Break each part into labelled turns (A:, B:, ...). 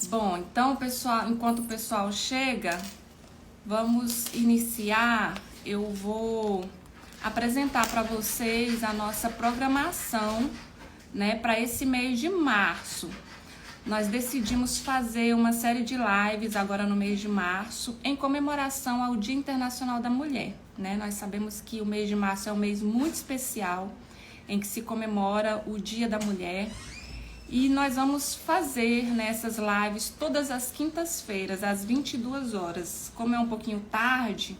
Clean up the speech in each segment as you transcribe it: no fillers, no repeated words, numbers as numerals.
A: Bom, então, pessoal, enquanto o pessoal chega, vamos iniciar. Eu vou apresentar para vocês a nossa programação, né, para esse mês de março. Nós decidimos fazer uma série de lives agora no mês de março, em comemoração ao Dia Internacional da Mulher, né? Nós sabemos que o mês de março é um mês muito especial, em que se comemora o Dia da Mulher. E nós vamos fazer nessas lives todas as quintas-feiras, às 22 horas. Como é um pouquinho tarde,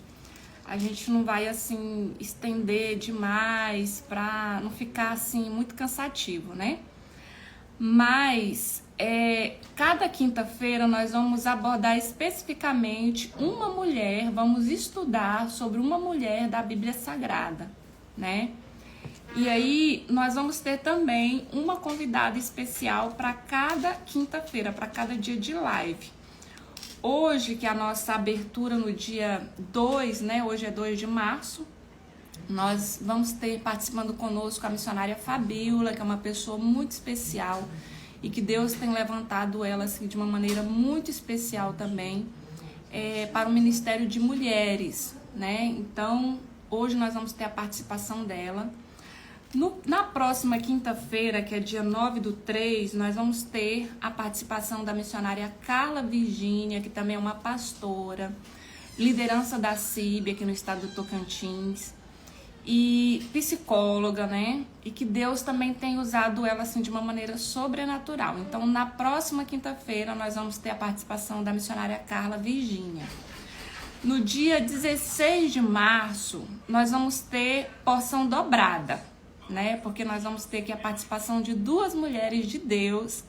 A: a gente não vai assim estender demais para não ficar assim muito cansativo, né? Mas cada quinta-feira nós vamos abordar especificamente uma mulher, vamos estudar sobre uma mulher da Bíblia Sagrada, né? E aí nós vamos ter também uma convidada especial para cada quinta-feira, para cada dia de live. Hoje, que é a nossa abertura no dia 2, né? Hoje é 2 de março, nós vamos ter participando conosco a missionária Fabíola, que é uma pessoa muito especial e que Deus tem levantado ela assim, de uma maneira muito especial também para o Ministério de Mulheres, né? Então, hoje nós vamos ter a participação dela. Na próxima quinta-feira, que é dia 9/3, nós vamos ter a participação da missionária Carla Virgínia, que também é uma pastora, liderança da CIB aqui no estado do Tocantins, e psicóloga, né? E que Deus também tem usado ela assim de uma maneira sobrenatural. Então, na próxima quinta-feira, nós vamos ter a participação da missionária Carla Virgínia. No dia 16 de março, nós vamos ter porção dobrada, né? Porque nós vamos ter aqui a participação de duas mulheres de Deus,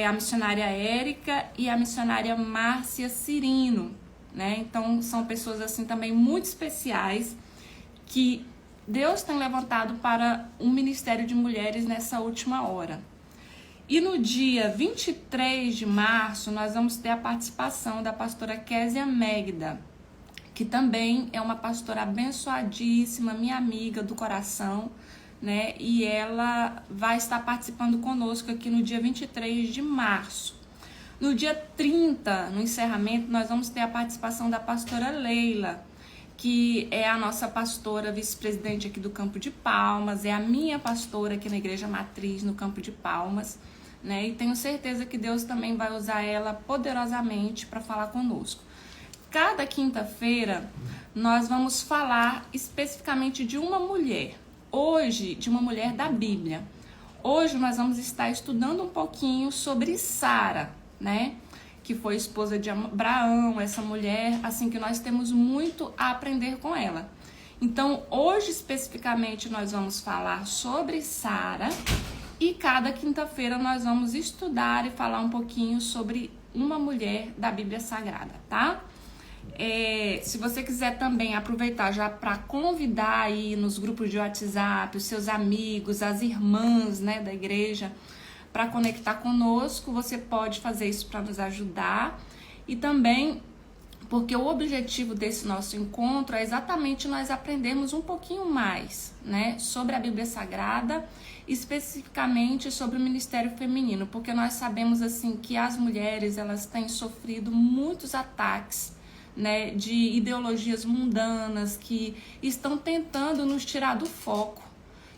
A: a missionária Érica e a missionária Márcia Cirino, né? Então, são pessoas assim também muito especiais que Deus tem levantado para um ministério de mulheres nessa última hora. E no dia 23 de março, nós vamos ter a participação da pastora Késia Megda, que também é uma pastora abençoadíssima, minha amiga do coração, né? E ela vai estar participando conosco aqui no dia 23 de março. No dia 30, no encerramento, nós vamos ter a participação da pastora Leila, que é a nossa pastora vice-presidente aqui do Campo de Palmas, é a minha pastora aqui na Igreja Matriz, no Campo de Palmas, né? E tenho certeza que Deus também vai usar ela poderosamente para falar conosco. Cada quinta-feira nós vamos falar especificamente de uma mulher. Hoje, de uma mulher da Bíblia. Hoje nós vamos estar estudando um pouquinho sobre Sara, né? Que foi esposa de Abraão, essa mulher, assim, que nós temos muito a aprender com ela. Então, hoje especificamente nós vamos falar sobre Sara e cada quinta-feira nós vamos estudar e falar um pouquinho sobre uma mulher da Bíblia Sagrada, tá? Se você quiser também aproveitar já para convidar aí nos grupos de WhatsApp os seus amigos, as irmãs, né, da igreja, para conectar conosco, você pode fazer isso para nos ajudar. E também porque o objetivo desse nosso encontro é exatamente nós aprendermos um pouquinho mais, né, sobre a Bíblia Sagrada, especificamente sobre o ministério feminino, porque nós sabemos assim que as mulheres elas têm sofrido muitos ataques, né, de ideologias mundanas que estão tentando nos tirar do foco,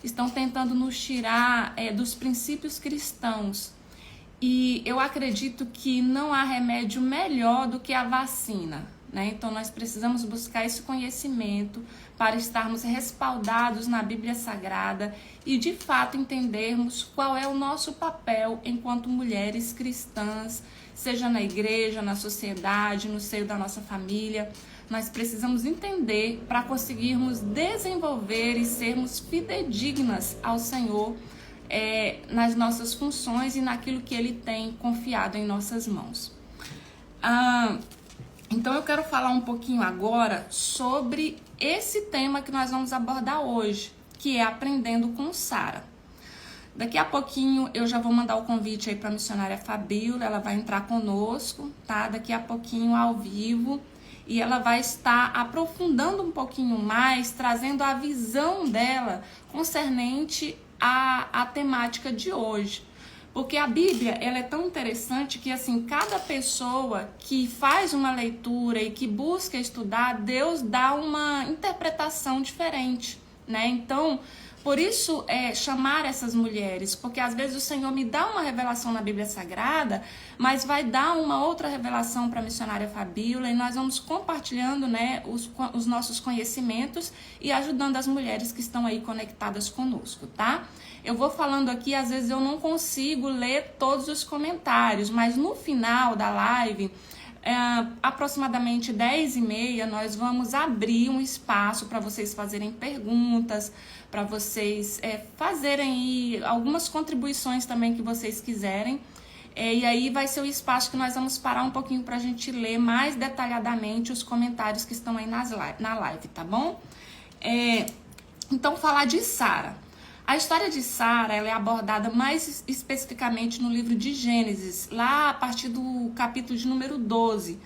A: estão tentando nos tirar dos princípios cristãos. E eu acredito que não há remédio melhor do que a vacina, né? Então nós precisamos buscar esse conhecimento para estarmos respaldados na Bíblia Sagrada e de fato entendermos qual é o nosso papel enquanto mulheres cristãs, seja na igreja, na sociedade, no seio da nossa família. Nós precisamos entender para conseguirmos desenvolver e sermos fidedignas ao Senhor nas nossas funções e naquilo que Ele tem confiado em nossas mãos. Então eu quero falar um pouquinho agora sobre esse tema que nós vamos abordar hoje, que é aprendendo com Sara. Daqui a pouquinho eu já vou mandar o convite aí para a missionária Fabíola, ela vai entrar conosco, tá? Daqui a pouquinho ao vivo, e ela vai estar aprofundando um pouquinho mais, trazendo a visão dela concernente à temática de hoje. Porque a Bíblia, ela é tão interessante que, assim, cada pessoa que faz uma leitura e que busca estudar, Deus dá uma interpretação diferente, né? Então, por isso, chamar essas mulheres, porque às vezes o Senhor me dá uma revelação na Bíblia Sagrada, mas vai dar uma outra revelação para a missionária Fabíola, e nós vamos compartilhando, né, os nossos conhecimentos e ajudando as mulheres que estão aí conectadas conosco, tá? Eu vou falando aqui, às vezes eu não consigo ler todos os comentários, mas no final da live, aproximadamente 10h30, nós vamos abrir um espaço para vocês fazerem perguntas, para vocês fazerem aí algumas contribuições também que vocês quiserem. E aí vai ser o espaço que nós vamos parar um pouquinho para a gente ler mais detalhadamente os comentários que estão aí na live, tá bom? Então, falar de Sara. A história de Sara, ela é abordada mais especificamente no livro de Gênesis, lá a partir do capítulo de número 12,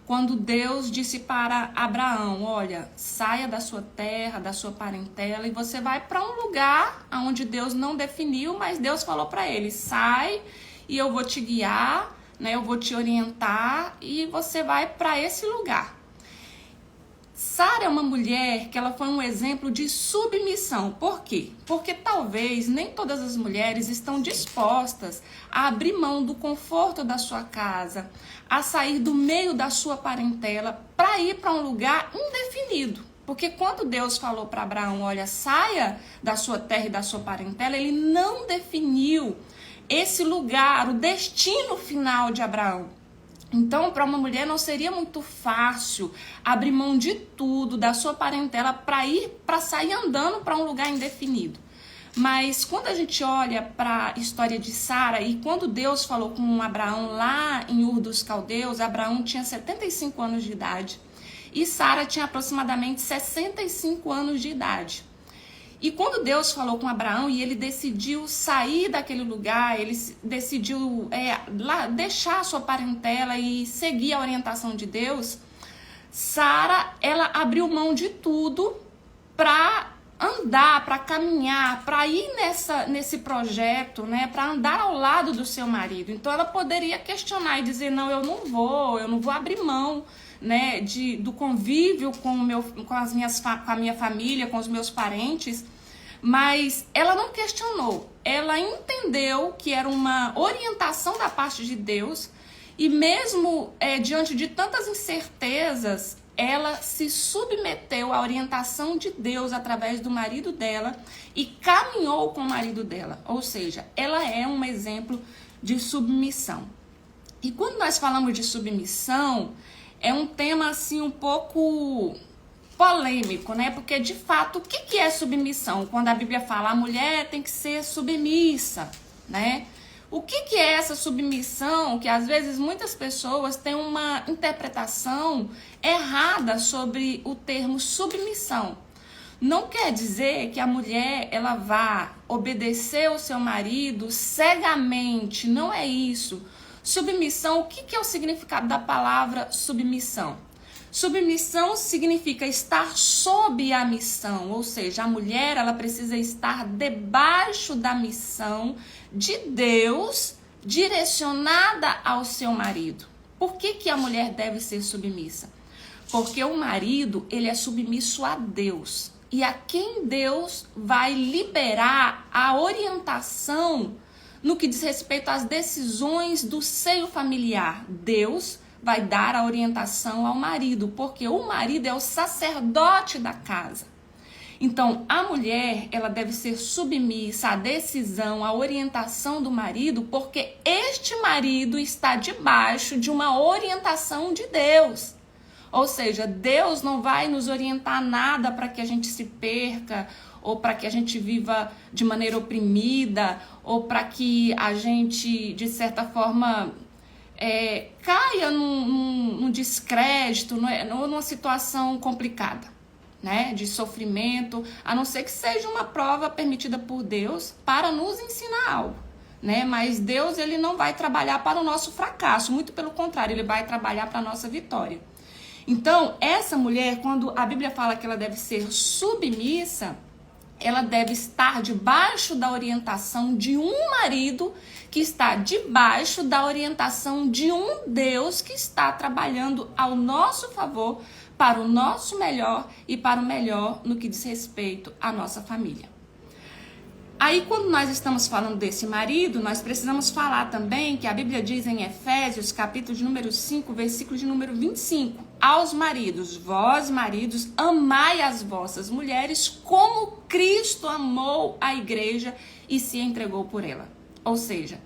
A: quando Deus disse para Abraão, olha, saia da sua terra, da sua parentela, e você vai para um lugar onde Deus não definiu, mas Deus falou para ele, sai e eu vou te guiar, né, eu vou te orientar e você vai para esse lugar. Sara é uma mulher que ela foi um exemplo de submissão. Por quê? Porque talvez nem todas as mulheres estão dispostas a abrir mão do conforto da sua casa, a sair do meio da sua parentela para ir para um lugar indefinido. Porque quando Deus falou para Abraão, olha, saia da sua terra e da sua parentela, ele não definiu esse lugar, o destino final de Abraão. Então, para uma mulher não seria muito fácil abrir mão de tudo, da sua parentela, para sair andando para um lugar indefinido. Mas quando a gente olha para a história de Sara e quando Deus falou com Abraão lá em Ur dos Caldeus, Abraão tinha 75 anos de idade e Sara tinha aproximadamente 65 anos de idade. E quando Deus falou com Abraão e ele decidiu sair daquele lugar, ele decidiu deixar a sua parentela e seguir a orientação de Deus, Sara, ela abriu mão de tudo para andar, para caminhar, para ir nesse projeto, né, para andar ao lado do seu marido. Então ela poderia questionar e dizer, não, eu não vou abrir mão, né, do convívio com a minha família, com os meus parentes, mas ela não questionou, ela entendeu que era uma orientação da parte de Deus e mesmo diante de tantas incertezas, ela se submeteu à orientação de Deus através do marido dela e caminhou com o marido dela, ou seja, ela é um exemplo de submissão. E quando nós falamos de submissão, é um tema assim um pouco polêmico, né? Porque de fato, o que é submissão? Quando a Bíblia fala a mulher tem que ser submissa, né? O que é essa submissão? Que às vezes muitas pessoas têm uma interpretação errada sobre o termo submissão. Não quer dizer que a mulher ela vá obedecer ao seu marido cegamente, não é isso. Submissão, o que é o significado da palavra submissão? Submissão significa estar sob a missão, ou seja, a mulher ela precisa estar debaixo da missão de Deus direcionada ao seu marido. Por que a mulher deve ser submissa? Porque o marido ele é submisso a Deus e a quem Deus vai liberar a orientação no que diz respeito às decisões do seio familiar. Deus vai dar a orientação ao marido, porque o marido é o sacerdote da casa. Então, a mulher, ela deve ser submissa à decisão, à orientação do marido, porque este marido está debaixo de uma orientação de Deus. Ou seja, Deus não vai nos orientar nada para que a gente se perca, ou para que a gente viva de maneira oprimida, ou para que a gente, de certa forma, caia num descrédito, numa situação complicada, né, de sofrimento, a não ser que seja uma prova permitida por Deus para nos ensinar algo, né? Mas Deus ele não vai trabalhar para o nosso fracasso, muito pelo contrário, ele vai trabalhar para a nossa vitória. Então, essa mulher, quando a Bíblia fala que ela deve ser submissa, ela deve estar debaixo da orientação de um marido que está debaixo da orientação de um Deus que está trabalhando ao nosso favor, para o nosso melhor e para o melhor no que diz respeito à nossa família. Aí, quando nós estamos falando desse marido, nós precisamos falar também que a Bíblia diz em Efésios, capítulo de número 5, versículo de número 25. Aos maridos, vós maridos, amai as vossas mulheres como Cristo amou a igreja e se entregou por ela. Ou seja,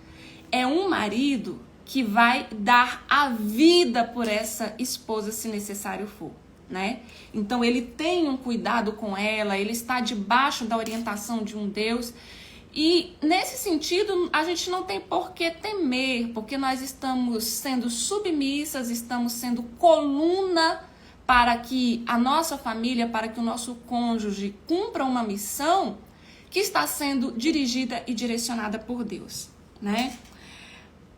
A: é um marido que vai dar a vida por essa esposa, se necessário for, né? Então ele tem um cuidado com ela, ele está debaixo da orientação de um Deus. E nesse sentido, a gente não tem por que temer, porque nós estamos sendo submissas, estamos sendo coluna para que a nossa família, para que o nosso cônjuge cumpra uma missão que está sendo dirigida e direcionada por Deus, né?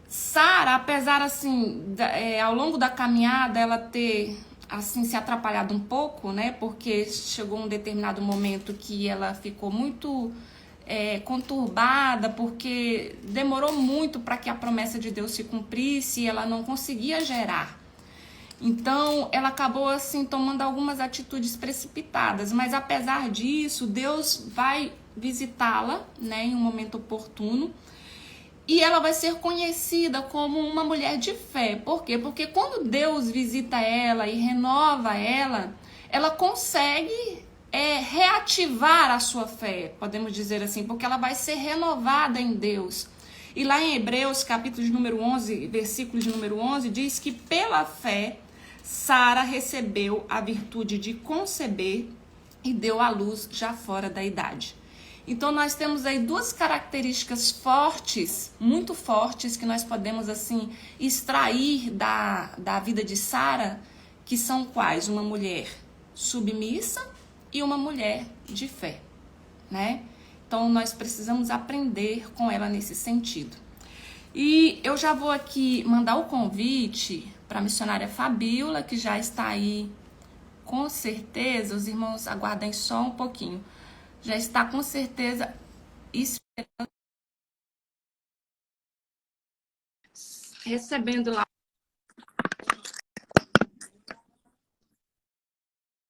A: Sara, apesar assim, ao longo da caminhada ela ter assim se atrapalhado um pouco, né? Porque chegou um determinado momento que ela ficou muito conturbada, porque demorou muito para que a promessa de Deus se cumprisse e ela não conseguia gerar. Então, ela acabou assim tomando algumas atitudes precipitadas, mas apesar disso, Deus vai visitá-la, né, em um momento oportuno. E ela vai ser conhecida como uma mulher de fé. Por quê? Porque quando Deus visita ela e renova ela, ela consegue reativar a sua fé, podemos dizer assim, porque ela vai ser renovada em Deus. E lá em Hebreus, capítulo de número 11, versículo de número 11, diz que pela fé, Sara recebeu a virtude de conceber e deu à luz já fora da idade. Então, nós temos aí duas características fortes, muito fortes, que nós podemos, assim, extrair da vida de Sara, que são quais? Uma mulher submissa e uma mulher de fé, né? Então, nós precisamos aprender com ela nesse sentido. E eu já vou aqui mandar o convite para a missionária Fabíola, que já está aí, com certeza, os irmãos aguardem só um pouquinho. Já está com certeza esperando, recebendo lá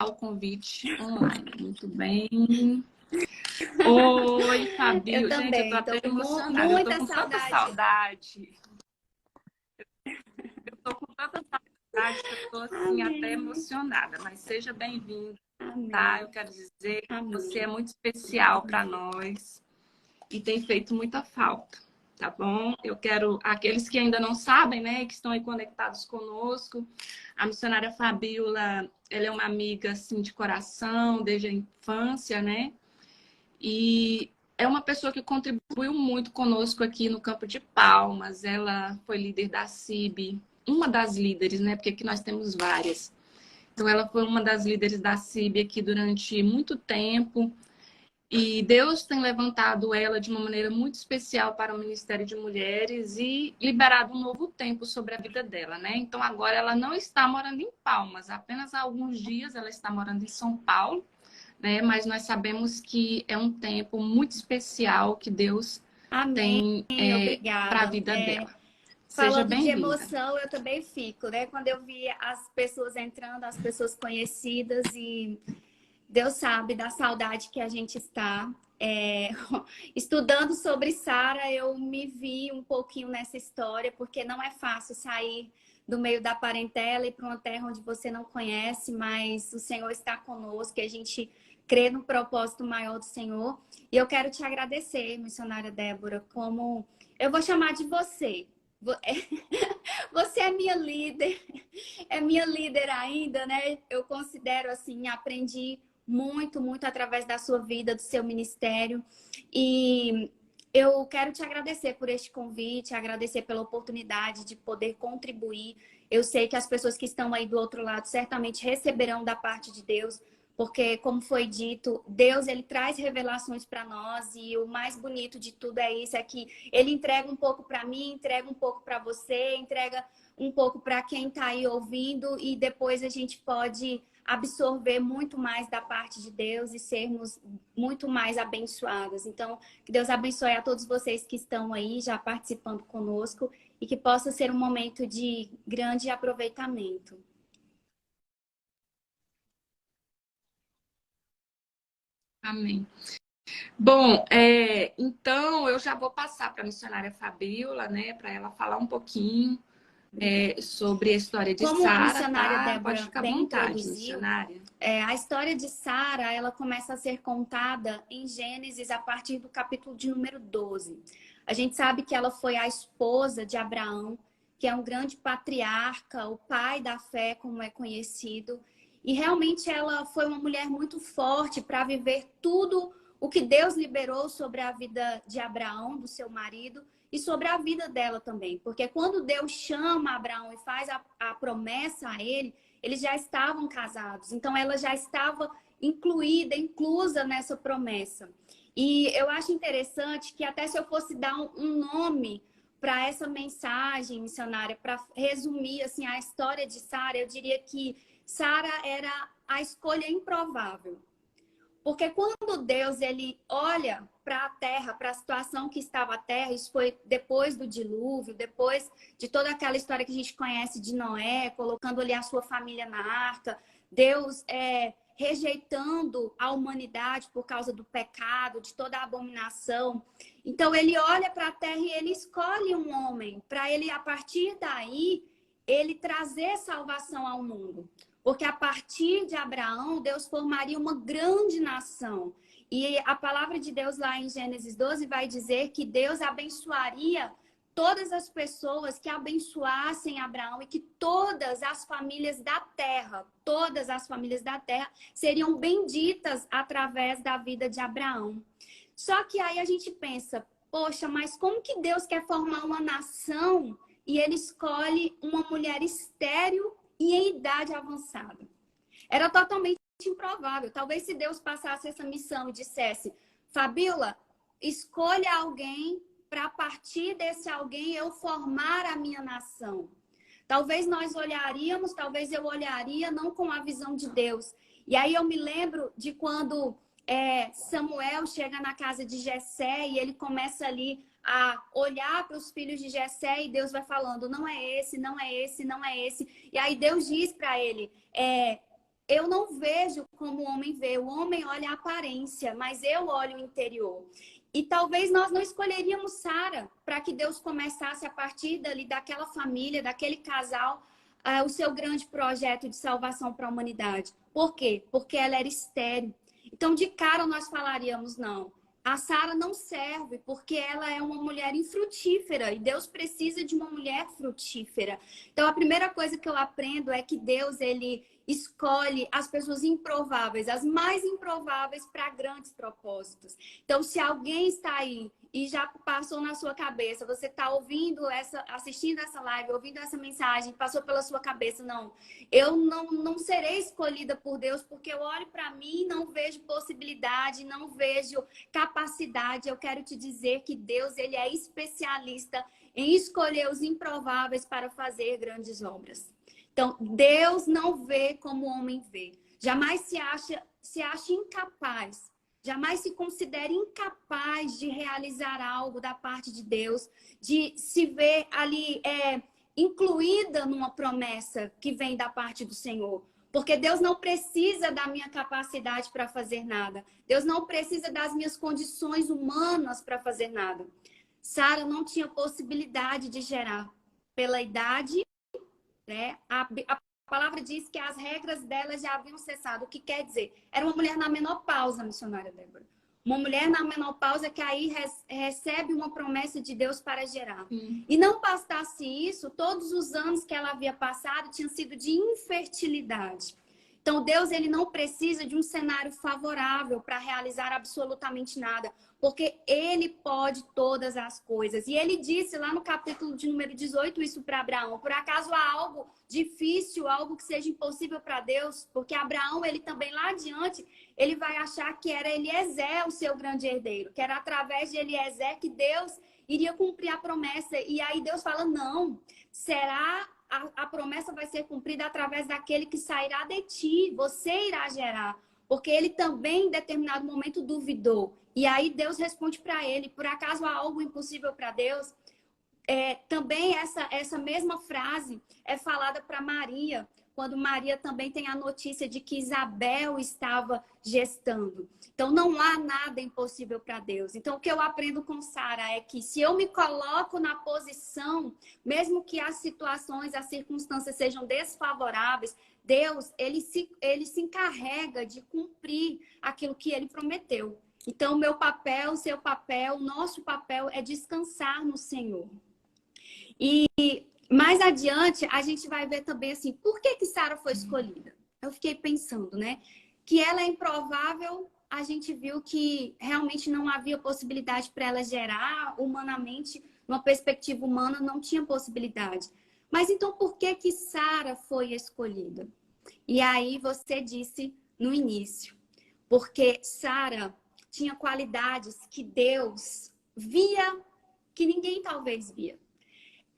A: o convite online. Muito bem. Oi, Fabio.
B: Eu também,
A: gente, eu tô até emocionada. Eu tô com tanta saudade. Eu tô com tanta saudade que eu tô assim até emocionada. Mas seja bem-vindo, tá? Eu quero dizer que você é muito especial para nós e tem feito muita falta, tá bom? Eu quero, aqueles que ainda não sabem, né, que estão aí conectados conosco, a missionária Fabíola, ela é uma amiga, assim, de coração, desde a infância, né? E é uma pessoa que contribuiu muito conosco aqui no Campo de Palmas. Ela foi líder da CIB, uma das líderes, né? Porque aqui nós temos várias. Então, ela foi uma das líderes da CIB aqui durante muito tempo. E Deus tem levantado ela de uma maneira muito especial para o Ministério de Mulheres e liberado um novo tempo sobre a vida dela, né? Então, agora ela não está morando em Palmas. Apenas há alguns dias ela está morando em São Paulo, né? Mas nós sabemos que é um tempo muito especial que Deus tem para a vida dela. Seja
B: Falando de
A: bem-vinda.
B: emoção, eu também fico, né? Quando eu vi as pessoas entrando, as pessoas conhecidas, e Deus sabe da saudade que a gente está. Estudando sobre Sara, eu me vi um pouquinho nessa história, porque não é fácil sair do meio da parentela e para uma terra onde você não conhece, mas o Senhor está conosco e a gente crê no propósito maior do Senhor. E eu quero te agradecer, missionária Débora, como eu vou chamar de você. Você é minha líder ainda, né? Eu considero assim, aprendi muito, muito através da sua vida, do seu ministério. E eu quero te agradecer por este convite, agradecer pela oportunidade de poder contribuir. Eu sei que as pessoas que estão aí do outro lado certamente receberão da parte de Deus porque, como foi dito, Deus, ele traz revelações para nós e o mais bonito de tudo é isso, é que ele entrega um pouco para mim, entrega um pouco para você, entrega um pouco para quem está aí ouvindo e depois a gente pode absorver muito mais da parte de Deus e sermos muito mais abençoadas. Então, que Deus abençoe a todos vocês que estão aí já participando conosco e que possa ser um momento de grande aproveitamento.
A: Amém. Bom, então eu já vou passar para a missionária Fabíola, né, para ela falar um pouquinho sobre a história de
B: Como a
A: Sara,
B: missionária
A: tá? Pode
B: Débora
A: ficar à
B: bem
A: vontade,
B: introduziu,
A: missionária.
B: a história de Sara, ela começa a ser contada em Gênesis a partir do capítulo de número 12. A gente sabe que ela foi a esposa de Abraão, que é um grande patriarca, o pai da fé, como é conhecido. E realmente ela foi uma mulher muito forte para viver tudo o que Deus liberou sobre a vida de Abraão, do seu marido, e sobre a vida dela também. Porque quando Deus chama Abraão e faz a promessa a ele, eles já estavam casados. Então ela já estava inclusa nessa promessa. E eu acho interessante que até se eu fosse dar um nome para essa mensagem missionária, para resumir assim a história de Sara, eu diria que Sara era a escolha improvável. Porque quando Deus ele olha para a terra, para a situação que estava a terra, isso foi depois do dilúvio, depois de toda aquela história que a gente conhece de Noé, colocando ali a sua família na arca, Deus rejeitando a humanidade por causa do pecado, de toda a abominação. Então ele olha para a terra e ele escolhe um homem para ele, a partir daí, ele trazer salvação ao mundo. Porque a partir de Abraão, Deus formaria uma grande nação. E a palavra de Deus lá em Gênesis 12 vai dizer que Deus abençoaria todas as pessoas que abençoassem Abraão e que todas as famílias da terra seriam benditas através da vida de Abraão. Só que aí a gente pensa, poxa, mas como que Deus quer formar uma nação e ele escolhe uma mulher estéril e em idade avançada? Era totalmente improvável. Talvez se Deus passasse essa missão e dissesse, Fabíola, escolha alguém para a partir desse alguém eu formar a minha nação. Talvez nós olharíamos, talvez eu olharia não com a visão de Deus. E aí eu me lembro de quando Samuel chega na casa de Jessé e ele começa ali a olhar para os filhos de Jessé e Deus vai falando, não é esse, não é esse, não é esse. E aí Deus diz para ele, eu não vejo como o homem vê, o homem olha a aparência, mas eu olho o interior. E talvez nós não escolheríamos Sara para que Deus começasse a partir dali, daquela família, daquele casal, o seu grande projeto de salvação para a humanidade. Por quê? Porque ela era estéril. Então, de cara, nós falaríamos, não, a Sara não serve porque ela é uma mulher infrutífera e Deus precisa de uma mulher frutífera. Então, a primeira coisa que eu aprendo é que Deus, ele escolhe as pessoas improváveis, as mais improváveis para grandes propósitos. Então, se alguém está aí e já passou na sua cabeça, você está ouvindo assistindo essa live, ouvindo essa mensagem, passou pela sua cabeça, não, eu não serei escolhida por Deus porque eu olho para mim e não vejo possibilidade, não vejo capacidade. Eu quero te dizer que Deus, ele é especialista em escolher os improváveis para fazer grandes obras. Então, Deus não vê como o homem vê. Jamais se acha incapaz. Jamais se considere incapaz de realizar algo da parte de Deus, de se ver ali incluída numa promessa que vem da parte do Senhor. Porque Deus não precisa da minha capacidade para fazer nada. Deus não precisa das minhas condições humanas para fazer nada. Sara não tinha possibilidade de gerar pela idade, né? A palavra diz que as regras dela já haviam cessado. O que quer dizer? Era uma mulher na menopausa, missionária Débora. Uma mulher na menopausa que aí recebe uma promessa de Deus para gerar. E não bastasse isso, todos os anos que ela havia passado tinham sido de infertilidade. Então, Deus, ele não precisa de um cenário favorável para realizar absolutamente nada, porque ele pode todas as coisas. E ele disse lá no capítulo de número 18 isso para Abraão: por acaso há algo difícil, algo que seja impossível para Deus? Porque Abraão, ele também lá adiante, ele vai achar que era Eliezer o seu grande herdeiro, que era através de Eliezer que Deus iria cumprir a promessa. E aí Deus fala: não, será... A promessa vai ser cumprida através daquele que sairá de ti, você irá gerar. Porque ele também, em determinado momento, duvidou. E aí Deus responde para ele: por acaso há algo impossível para Deus? Também essa mesma frase é falada para Maria, quando Maria também tem a notícia de que Isabel estava gestando. Então, não há nada impossível para Deus. Então, o que eu aprendo com Sara é que se eu me coloco na posição, mesmo que as situações, as circunstâncias sejam desfavoráveis, Deus, ele se encarrega de cumprir aquilo que ele prometeu. Então, meu papel, seu papel, nosso papel é descansar no Senhor. E mais adiante, a gente vai ver também assim, por que Sara foi escolhida? Eu fiquei pensando, né? Que ela é improvável, a gente viu que realmente não havia possibilidade para ela gerar humanamente, numa perspectiva humana, não tinha possibilidade. Mas então, por que Sara foi escolhida? E aí você disse no início, porque Sara tinha qualidades que Deus via, que ninguém talvez via.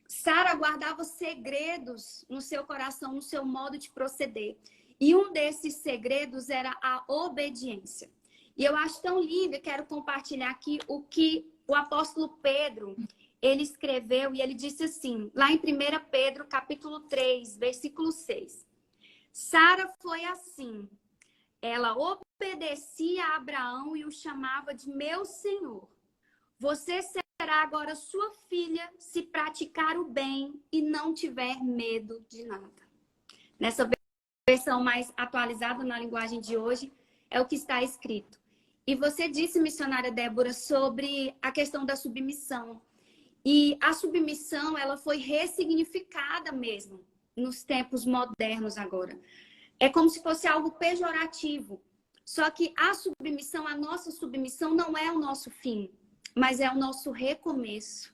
B: Sara guardava segredos no seu coração, no seu modo de proceder. E um desses segredos era a obediência. E eu acho tão lindo, e quero compartilhar aqui o que o apóstolo Pedro, ele escreveu, e ele disse assim, lá em 1 Pedro, capítulo 3, versículo 6. Sara foi assim, ela obedecia a Abraão e o chamava de meu senhor. Você será agora sua filha se praticar o bem e não tiver medo de nada. Nessa versão mais atualizada na linguagem de hoje, é o que está escrito. E você disse, missionária Débora, sobre a questão da submissão. E a submissão, ela foi ressignificada mesmo nos tempos modernos agora. É como se fosse algo pejorativo. Só que a submissão, a nossa submissão não é o nosso fim, mas é o nosso recomeço.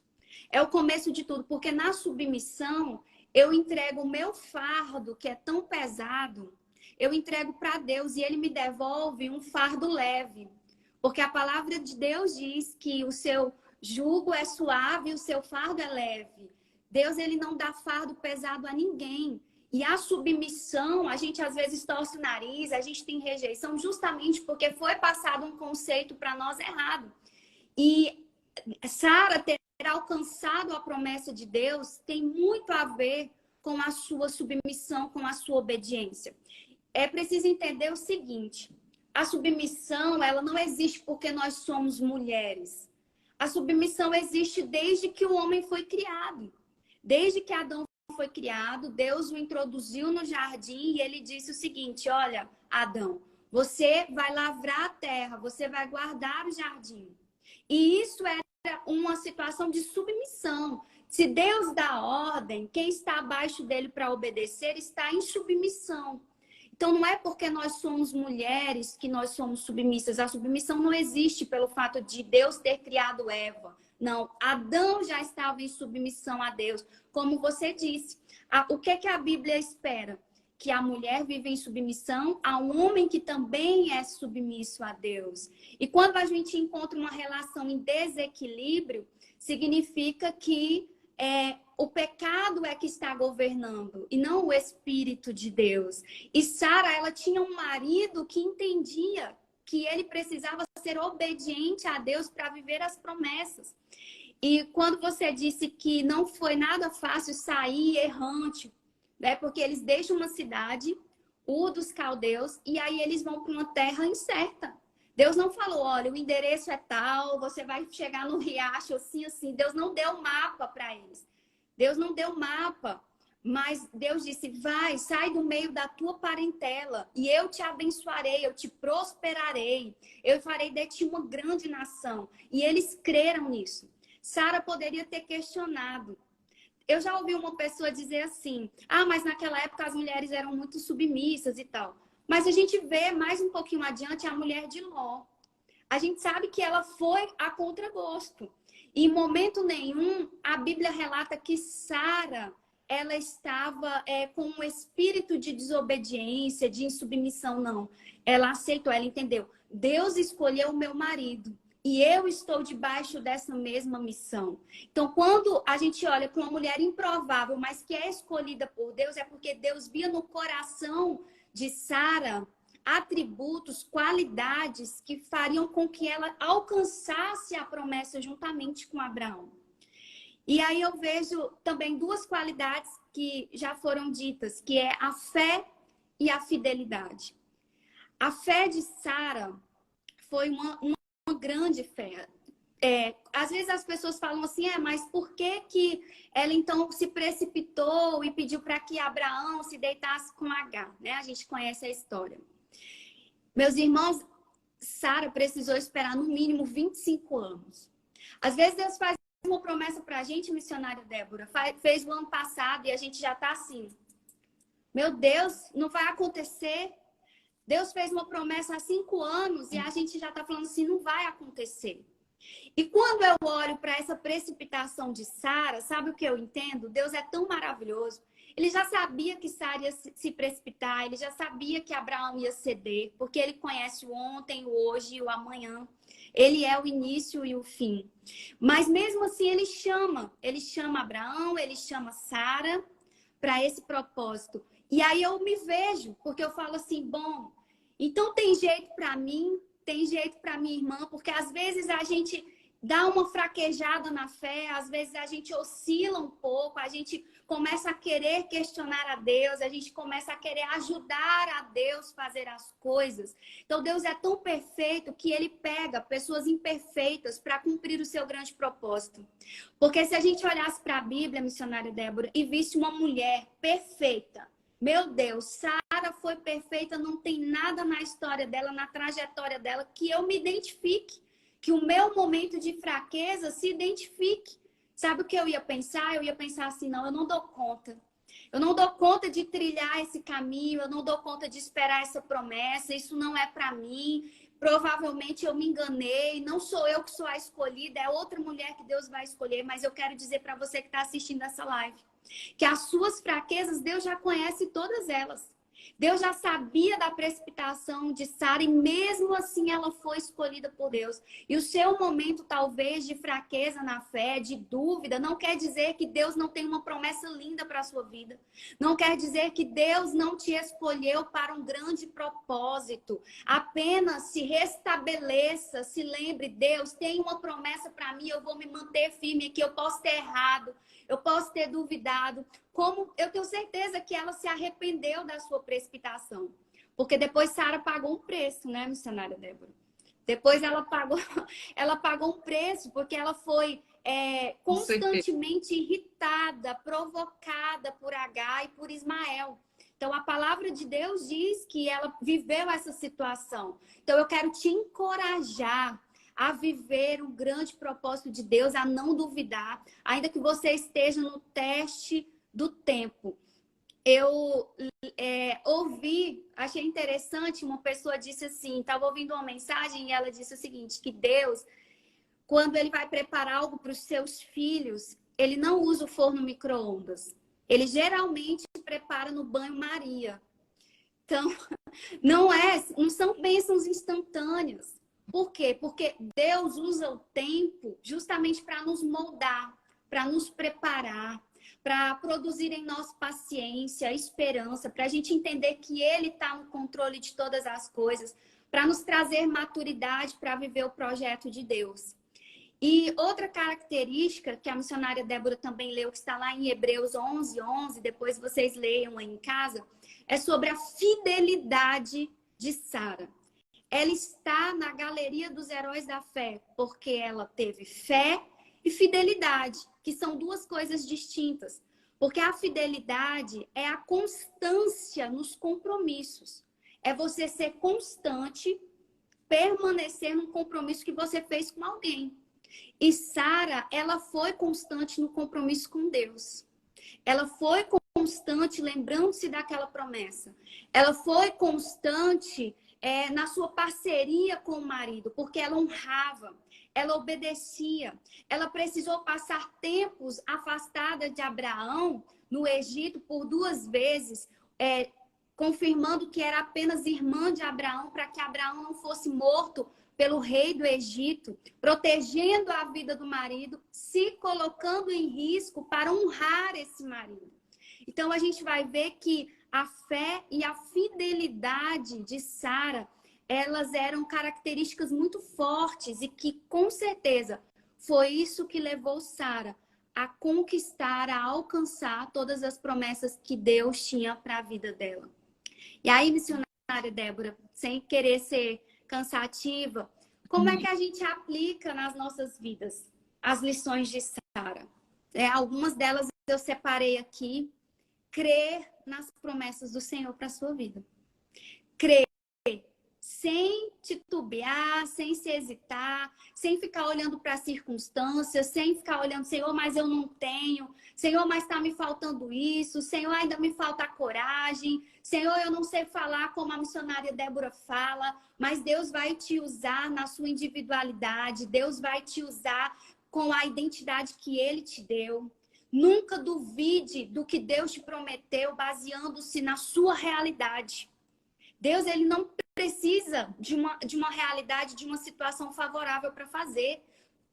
B: É o começo de tudo, porque na submissão eu entrego o meu fardo, que é tão pesado, eu entrego para Deus e ele me devolve um fardo leve. Porque a palavra de Deus diz que o seu jugo é suave e o seu fardo é leve. Deus, ele não dá fardo pesado a ninguém. E a submissão, a gente às vezes torce o nariz, a gente tem rejeição justamente porque foi passado um conceito para nós errado. E Sara ter alcançado a promessa de Deus tem muito a ver com a sua submissão, com a sua obediência. É preciso entender o seguinte, a submissão, ela não existe porque nós somos mulheres. A submissão existe desde que o homem foi criado. Desde que Adão foi criado, Deus o introduziu no jardim e ele disse o seguinte, olha, Adão, você vai lavrar a terra, você vai guardar o jardim. E isso era uma situação de submissão. Se Deus dá ordem, quem está abaixo dele para obedecer está em submissão. Então, não é porque nós somos mulheres que nós somos submissas. A submissão não existe pelo fato de Deus ter criado Eva. Não, Adão já estava em submissão a Deus. Como você disse, o que a Bíblia espera? Que a mulher vive em submissão a um homem que também é submisso a Deus. E quando a gente encontra uma relação em desequilíbrio, significa que o pecado é que está governando e não o Espírito de Deus. E Sara, ela tinha um marido que entendia que ele precisava ser obediente a Deus para viver as promessas. E quando você disse que não foi nada fácil sair errante, né? Porque eles deixam uma cidade, Ur dos Caldeus, e aí eles vão para uma terra incerta. Deus não falou, olha, o endereço é tal, você vai chegar no riacho assim, assim. Deus não deu mapa para eles. Deus não deu mapa, mas Deus disse, vai, sai do meio da tua parentela e eu te abençoarei, eu te prosperarei, eu farei de ti uma grande nação. E eles creram nisso. Sara poderia ter questionado. Eu já ouvi uma pessoa dizer assim, mas naquela época as mulheres eram muito submissas e tal. Mas a gente vê mais um pouquinho adiante a mulher de Ló. A gente sabe que ela foi a contragosto. E em momento nenhum, a Bíblia relata que Sara, ela estava com um espírito de desobediência, de insubmissão, não. Ela aceitou, ela entendeu. Deus escolheu o meu marido. E eu estou debaixo dessa mesma missão. Então, quando a gente olha para uma mulher improvável, mas que é escolhida por Deus, é porque Deus via no coração de Sara atributos, qualidades que fariam com que ela alcançasse a promessa juntamente com Abraão. E aí eu vejo também duas qualidades que já foram ditas, que é a fé e a fidelidade. A fé de Sara foi uma grande fé. Às vezes as pessoas falam assim, mas por que ela então se precipitou e pediu para que Abraão se deitasse com Agar, né? A gente conhece a história. Meus irmãos, Sara precisou esperar no mínimo 25 anos. Às vezes Deus faz uma promessa para a gente, missionária Débora, fez o ano passado e a gente já está assim, meu Deus, não vai acontecer. Deus fez uma promessa há 5 anos e a gente já está falando assim, não vai acontecer. E quando eu olho para essa precipitação de Sara, sabe o que eu entendo? Deus é tão maravilhoso. Ele já sabia que Sara ia se precipitar, ele já sabia que Abraão ia ceder, porque ele conhece o ontem, o hoje e o amanhã. Ele é o início e o fim. Mas mesmo assim ele chama Abraão, ele chama Sara para esse propósito. E aí eu me vejo, porque eu falo assim, bom, então tem jeito para mim, tem jeito para minha irmã, porque às vezes a gente dá uma fraquejada na fé, às vezes a gente oscila um pouco, a gente começa a querer questionar a Deus, a gente começa a querer ajudar a Deus a fazer as coisas. Então Deus é tão perfeito que ele pega pessoas imperfeitas para cumprir o seu grande propósito. Porque se a gente olhasse para a Bíblia, missionária Débora, e visse uma mulher perfeita, meu Deus, Sara foi perfeita, não tem nada na história dela, na trajetória dela, que eu me identifique, que o meu momento de fraqueza se identifique. Sabe o que eu ia pensar? Eu ia pensar assim, não, eu não dou conta. Eu não dou conta de trilhar esse caminho, eu não dou conta de esperar essa promessa, isso não é para mim. Provavelmente eu me enganei, não sou eu que sou a escolhida, é outra mulher que Deus vai escolher, mas eu quero dizer para você que está assistindo essa live, que as suas fraquezas, Deus já conhece todas elas. Deus já sabia da precipitação de Sara e mesmo assim ela foi escolhida por Deus. E o seu momento talvez de fraqueza na fé, de dúvida, não quer dizer que Deus não tem uma promessa linda para a sua vida. Não quer dizer que Deus não te escolheu para um grande propósito. Apenas se restabeleça, se lembre, Deus tem uma promessa para mim, eu vou me manter firme aqui, eu posso ter errado. Eu posso ter duvidado, como eu tenho certeza que ela se arrependeu da sua precipitação. Porque depois Sara pagou um preço, né, missionária Débora? Depois ela pagou um preço, porque ela foi constantemente irritada, provocada por Agar e por Ismael. Então, a palavra de Deus diz que ela viveu essa situação. Então, eu quero te encorajar a viver o grande propósito de Deus, a não duvidar, ainda que você esteja no teste do tempo. Eu ouvi, achei interessante, uma pessoa disse assim, estava ouvindo uma mensagem e ela disse o seguinte, que Deus, quando ele vai preparar algo para os seus filhos, ele não usa o forno micro-ondas. Ele geralmente prepara no banho-maria. Então, não são bênçãos instantâneas. Por quê? Porque Deus usa o tempo justamente para nos moldar, para nos preparar, para produzir em nós paciência, esperança, para a gente entender que Ele está no controle de todas as coisas, para nos trazer maturidade para viver o projeto de Deus. E outra característica que a missionária Débora também leu, que está lá em Hebreus 11:11, depois vocês leiam aí em casa, é sobre a fidelidade de Sara. Ela está na galeria dos heróis da fé, porque ela teve fé e fidelidade, que são duas coisas distintas. Porque a fidelidade é a constância nos compromissos. É você ser constante, permanecer num compromisso que você fez com alguém. E Sara, ela foi constante no compromisso com Deus. Ela foi constante lembrando-se daquela promessa. Ela foi constante na sua parceria com o marido, porque ela honrava, ela obedecia. Ela precisou passar tempos afastada de Abraão no Egito por 2 vezes, confirmando que era apenas irmã de Abraão, para que Abraão não fosse morto pelo rei do Egito, protegendo a vida do marido, se colocando em risco para honrar esse marido. Então, a gente vai ver que a fé e a fidelidade de Sara, elas eram características muito fortes e que, com certeza, foi isso que levou Sara a conquistar, a alcançar todas as promessas que Deus tinha para a vida dela. E aí, missionária Débora, sem querer ser cansativa, como é que a gente aplica nas nossas vidas as lições de Sara? Algumas delas eu separei aqui. Crer nas promessas do Senhor para a sua vida. Crer sem titubear, sem se hesitar, sem ficar olhando para as circunstâncias, sem ficar olhando, Senhor, mas eu não tenho. Senhor, mas está me faltando isso. Senhor, ainda me falta coragem. Senhor, eu não sei falar como a missionária Débora fala, mas Deus vai te usar na sua individualidade. Deus vai te usar com a identidade que Ele te deu. Nunca duvide do que Deus te prometeu, baseando-se na sua realidade. Deus, ele não precisa de uma realidade, de uma situação favorável para fazer.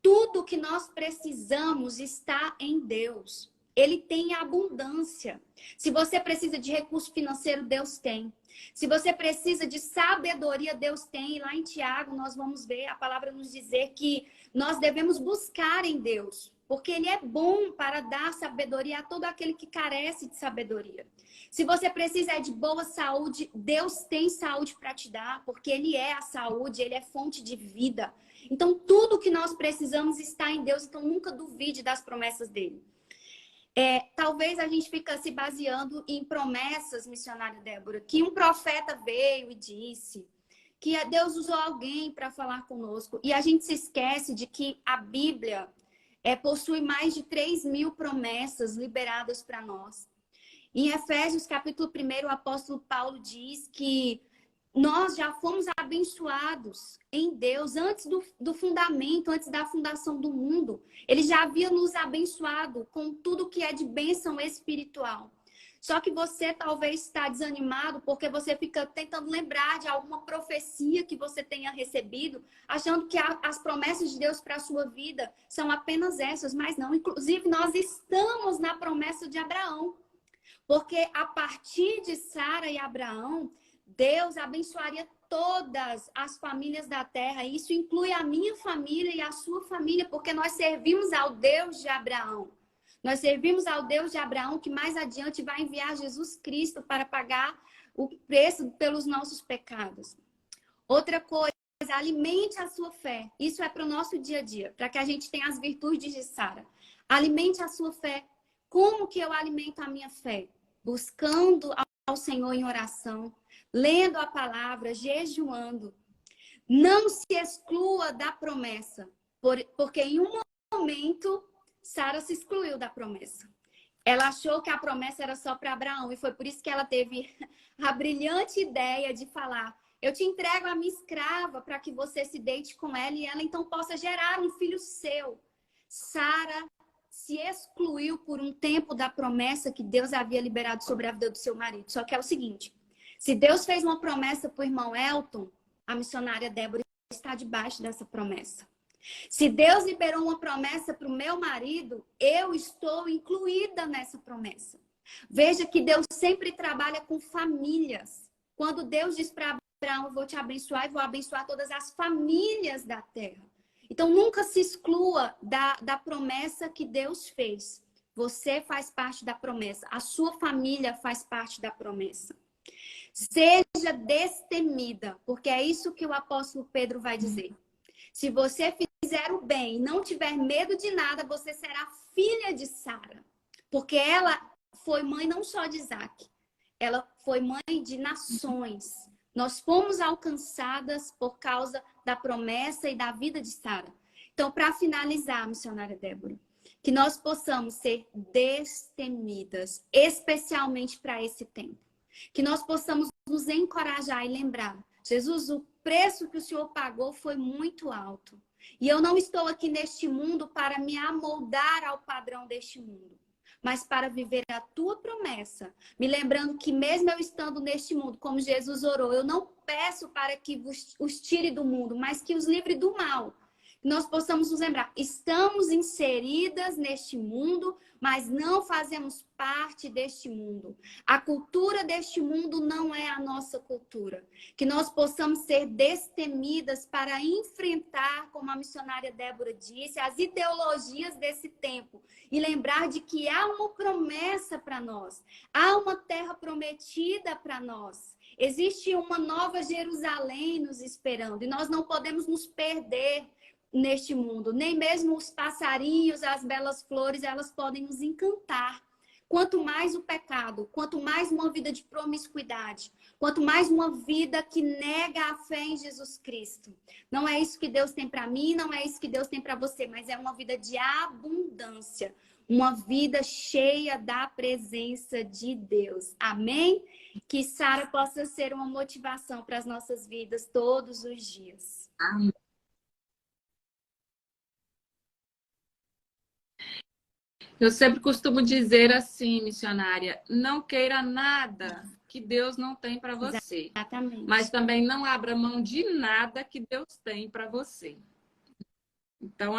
B: Tudo que nós precisamos está em Deus. Ele tem abundância. Se você precisa de recurso financeiro, Deus tem. Se você precisa de sabedoria, Deus tem. E lá em Tiago, nós vamos ver a palavra nos dizer que nós devemos buscar em Deus. Porque Ele é bom para dar sabedoria a todo aquele que carece de sabedoria. Se você precisa de boa saúde, Deus tem saúde para te dar, porque Ele é a saúde, Ele é fonte de vida. Então, tudo que nós precisamos está em Deus, então nunca duvide das promessas dEle. Talvez a gente fique se baseando em promessas, missionária Débora, que um profeta veio e disse que Deus usou alguém para falar conosco. E a gente se esquece de que a Bíblia possui mais de 3.000 promessas liberadas para nós. Em Efésios, capítulo 1, o apóstolo Paulo diz que nós já fomos abençoados em Deus antes do fundamento, antes da fundação do mundo. Ele já havia nos abençoado com tudo que é de bênção espiritual. Só que você talvez está desanimado porque você fica tentando lembrar de alguma profecia que você tenha recebido, achando que as promessas de Deus para a sua vida são apenas essas, mas não. Inclusive, nós estamos na promessa de Abraão. Porque a partir de Sara e Abraão, Deus abençoaria todas as famílias da terra. Isso inclui a minha família e a sua família, porque nós servimos ao Deus de Abraão. Nós servimos ao Deus de Abraão, que mais adiante vai enviar Jesus Cristo para pagar o preço pelos nossos pecados. Outra coisa, alimente a sua fé. Isso é para o nosso dia a dia, para que a gente tenha as virtudes de Sara. Alimente a sua fé. Como que eu alimento a minha fé? Buscando ao Senhor em oração, lendo a palavra, jejuando. Não se exclua da promessa, porque em um momento Sara se excluiu da promessa. Ela achou que a promessa era só para Abraão e foi por isso que ela teve a brilhante ideia de falar: eu te entrego a minha escrava para que você se deite com ela e ela então possa gerar um filho seu. Sara se excluiu por um tempo da promessa que Deus havia liberado sobre a vida do seu marido. Só que é o seguinte: se Deus fez uma promessa para o irmão Elton, a missionária Débora está debaixo dessa promessa. Se Deus liberou uma promessa para o meu marido, eu estou incluída nessa promessa. Veja que Deus sempre trabalha com famílias. Quando Deus diz para Abraão: eu vou te abençoar e vou abençoar todas as famílias da terra. Então, nunca se exclua da promessa que Deus fez. Você faz parte da promessa. A sua família faz parte da promessa. Seja destemida, porque é isso que o apóstolo Pedro vai dizer. Se você fizer o bem e não tiver medo de nada, você será filha de Sara. Porque ela foi mãe não só de Isaac, ela foi mãe de nações. Nós fomos alcançadas por causa da promessa e da vida de Sara. Então, para finalizar, missionária Débora, Que nós possamos ser destemidas, especialmente para esse tempo. Que nós possamos nos encorajar e lembrar: Jesus, o preço que o Senhor pagou foi muito alto. E eu não estou aqui neste mundo para me amoldar ao padrão deste mundo, mas para viver a tua promessa. Me lembrando que mesmo eu estando neste mundo, como Jesus orou, eu não peço para que os tire do mundo, mas que os livre do mal. Que nós possamos nos lembrar: estamos inseridas neste mundo, mas não fazemos parte deste mundo. A cultura deste mundo não é a nossa cultura. Que nós possamos ser destemidas para enfrentar, como a missionária Débora disse, as ideologias desse tempo. E lembrar de que há uma promessa para nós. Há uma terra prometida para nós. Existe uma nova Jerusalém nos esperando. E nós não podemos nos perder neste mundo. Nem mesmo os passarinhos, as belas flores, elas podem nos encantar. Quanto mais o pecado, quanto mais uma vida de promiscuidade, quanto mais uma vida que nega a fé em Jesus Cristo. Não é isso que Deus tem para mim, não é isso que Deus tem para você, mas é uma vida de abundância, uma vida cheia da presença de Deus. Amém? Que Sara possa ser uma motivação para as nossas vidas todos os dias.
A: Amém. Eu sempre costumo dizer assim, missionária: não queira nada que Deus não tem para você.
B: Exatamente.
A: Mas também não abra mão de nada que Deus tem para você. Então,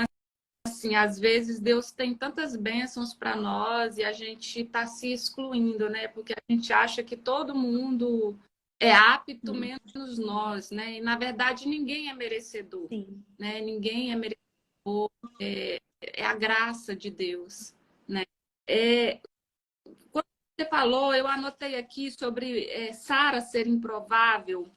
A: assim, às vezes Deus tem tantas bênçãos para nós e a gente está se excluindo, né? Porque a gente acha que todo mundo é apto, menos nós, né? E, na verdade, ninguém é merecedor,
B: Sim.
A: né? Ninguém é merecedor. É a graça de Deus, né? Quando você falou, eu anotei aqui sobre Sara ser improvável,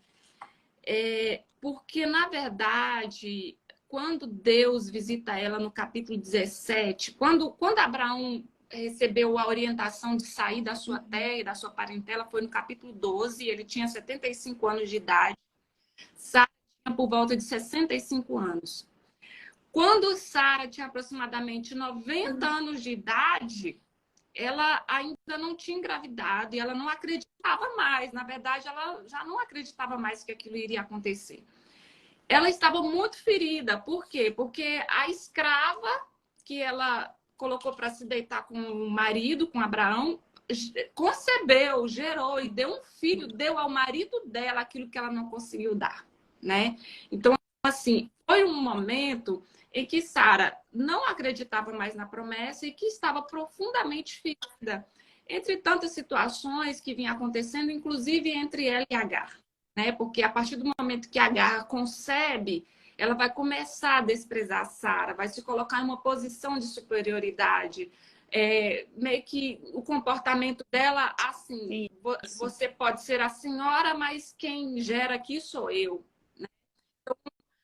A: porque, na verdade, quando Deus visita ela no capítulo 17, quando Abraão recebeu a orientação de sair da sua terra e da sua parentela, foi no capítulo 12, ele tinha 75 anos de idade, Sara tinha por volta de 65 anos. Quando Sara tinha aproximadamente 90 anos de idade, ela ainda não tinha engravidado e ela não acreditava mais. Na verdade, ela já não acreditava mais que aquilo iria acontecer. Ela estava muito ferida. Por quê? Porque a escrava que ela colocou para se deitar com o marido, com Abraão, concebeu, gerou e deu um filho, deu ao marido dela aquilo que ela não conseguiu dar, né? Então, assim, foi um momento em que Sara não acreditava mais na promessa e que estava profundamente ferida entre tantas situações que vinham acontecendo, inclusive entre ela e Agar, né? Porque a partir do momento que Agar concebe, ela vai começar a desprezar Sara, vai se colocar em uma posição de superioridade. Meio que o comportamento dela, assim,
B: Isso.
A: você pode ser a senhora, mas quem gera aqui sou eu.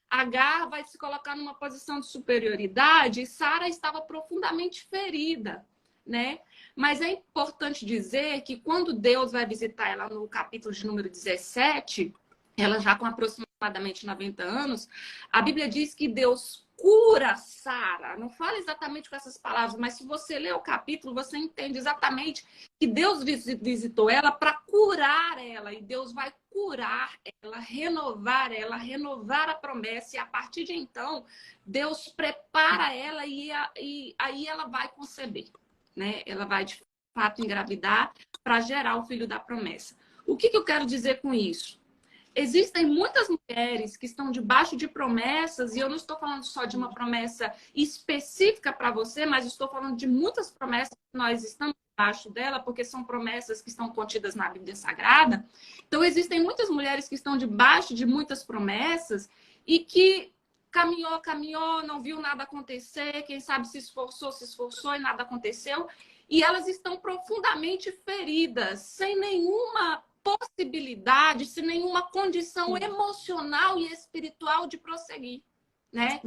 A: Agar vai se colocar numa posição de superioridade e Sara estava profundamente ferida, né? Mas é importante dizer que quando Deus vai visitar ela no capítulo de número 17, ela já com aproximadamente 90 anos, a Bíblia diz que Deus cura Sara. Não fala exatamente com essas palavras, mas se você ler o capítulo, você entende exatamente que Deus visitou ela para curar ela. E Deus vai curar ela, renovar a promessa. E a partir de então, Deus prepara ela e aí ela vai conceber, né? Ela vai, de fato, engravidar para gerar o filho da promessa. O que eu quero dizer com isso? Existem muitas mulheres que estão debaixo de promessas, e eu não estou falando só de uma promessa específica para você, mas estou falando de muitas promessas que nós estamos debaixo dela, porque são promessas que estão contidas na Bíblia Sagrada. Então, existem muitas mulheres que estão debaixo de muitas promessas e que caminhou, não viu nada acontecer, quem sabe se esforçou e nada aconteceu. E elas estão profundamente feridas, sem nenhuma possibilidade, sem nenhuma condição emocional e espiritual de prosseguir, né?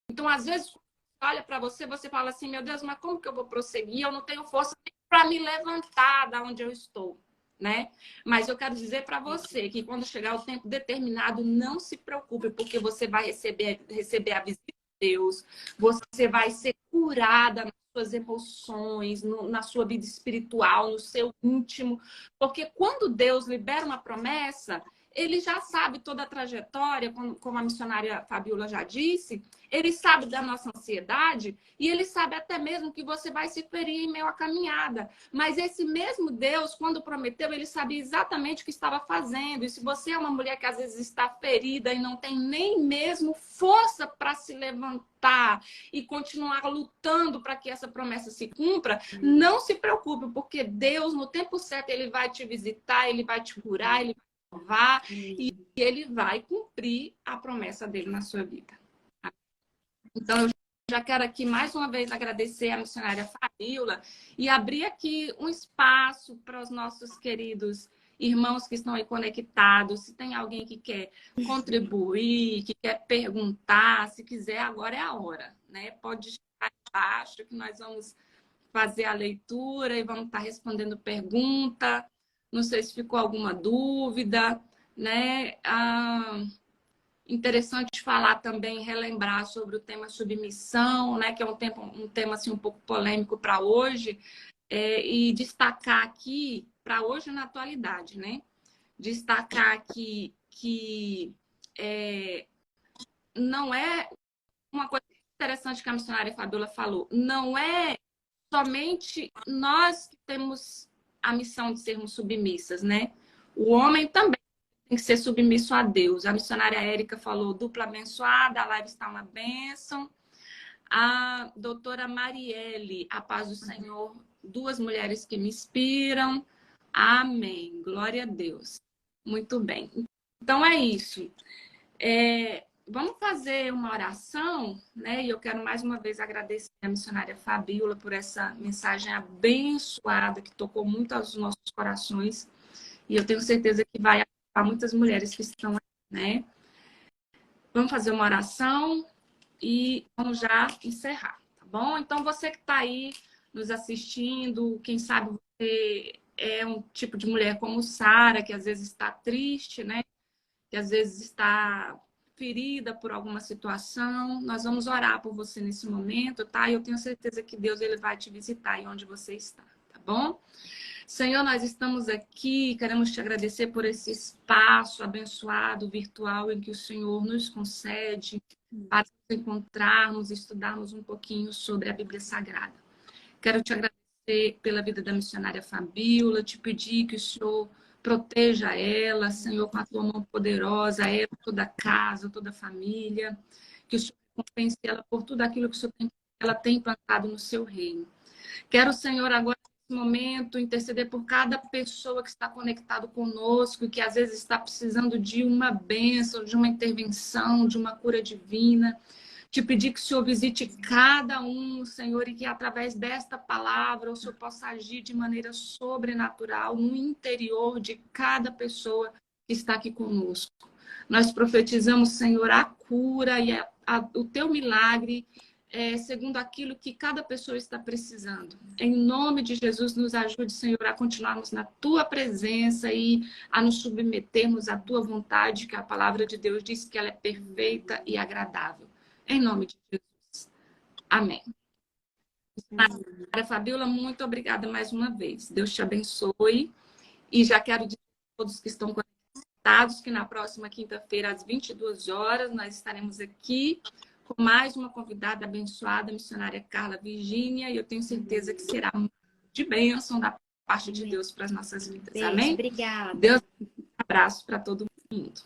A: Então, às vezes, olha para você, você fala assim: meu Deus, mas como que eu vou prosseguir? Eu não tenho força para me levantar da onde eu estou, né? Mas eu quero dizer para você que quando chegar o tempo determinado, não se preocupe, porque você vai receber a visita Deus. Você vai ser curada nas suas emoções, na sua vida espiritual, no seu íntimo. Porque quando Deus libera uma promessa, ele já sabe toda a trajetória, como a missionária Fabiola já disse, ele sabe da nossa ansiedade e ele sabe até mesmo que você vai se ferir em meio à caminhada. Mas esse mesmo Deus, quando prometeu, ele sabia exatamente o que estava fazendo. E se você é uma mulher que às vezes está ferida e não tem nem mesmo força para se levantar e continuar lutando para que essa promessa se cumpra, não se preocupe, porque Deus, no tempo certo, ele vai te visitar, ele vai te curar, ele vai te salvar e ele vai cumprir a promessa dele na sua vida. Então, eu já quero aqui mais uma vez agradecer a missionária Fabiola e abrir aqui um espaço para os nossos queridos irmãos que estão aí conectados. Se tem alguém que quer contribuir, que quer perguntar, se quiser, agora é a hora, né? Pode deixar embaixo que nós vamos fazer a leitura e vamos estar respondendo pergunta. Não sei se ficou alguma dúvida, né? Interessante falar também, relembrar sobre o tema submissão, né, que é um tema assim, um pouco polêmico para hoje, e destacar aqui, para hoje na atualidade, né? Destacar aqui que não é uma coisa interessante que a missionária Fabiola falou, não é somente nós que temos a missão de sermos submissas, né? O homem também tem que ser submisso a Deus. A missionária Érica falou dupla abençoada, a live está uma bênção. A doutora Marielle, a paz do Senhor, duas mulheres que me inspiram. Amém. Glória a Deus. Muito bem. Então é isso. Vamos fazer uma oração, né? E eu quero mais uma vez agradecer a missionária Fabiola por essa mensagem abençoada que tocou muito aos nossos corações. E eu tenho certeza que vai para muitas mulheres que estão aí, né? Vamos fazer uma oração e vamos já encerrar, tá bom? Então, você que está aí nos assistindo, quem sabe você é um tipo de mulher como Sara, que às vezes está triste, né? Que às vezes está ferida por alguma situação. Nós vamos orar por você nesse momento, tá? E eu tenho certeza que Deus ele vai te visitar aí onde você está, tá bom? Senhor, nós estamos aqui, queremos te agradecer por esse espaço abençoado, virtual, em que o Senhor nos concede para nos encontrarmos, estudarmos um pouquinho sobre a Bíblia Sagrada. Quero te agradecer pela vida da missionária Fabiola, te pedir que o Senhor proteja ela, Senhor, com a tua mão poderosa, ela, toda a casa, toda a família, que o Senhor recompense ela por tudo aquilo que ela tem implantado no seu reino. Quero, Senhor, agora momento, interceder por cada pessoa que está conectado conosco e que às vezes está precisando de uma bênção, de uma intervenção, de uma cura divina. Te pedir que o Senhor visite cada um, Senhor, e que através desta palavra o Senhor possa agir de maneira sobrenatural no interior de cada pessoa que está aqui conosco. Nós profetizamos, Senhor, a cura e o teu milagre segundo aquilo que cada pessoa está precisando. Em nome de Jesus, nos ajude, Senhor, a continuarmos na Tua presença e a nos submetermos à Tua vontade, que a palavra de Deus diz que ela é perfeita e agradável. Em nome de Jesus. Amém. Fabiola, muito obrigada mais uma vez. Deus te abençoe. E já quero dizer a todos que estão conectados que na próxima quinta-feira, às 22 horas, nós estaremos aqui com mais uma convidada abençoada, a missionária Carla Virgínia, e eu tenho certeza que será de bênção da parte de Deus para as nossas vidas.
B: Beijo,
A: amém?
B: Obrigada.
A: Deus, um abraço para todo mundo.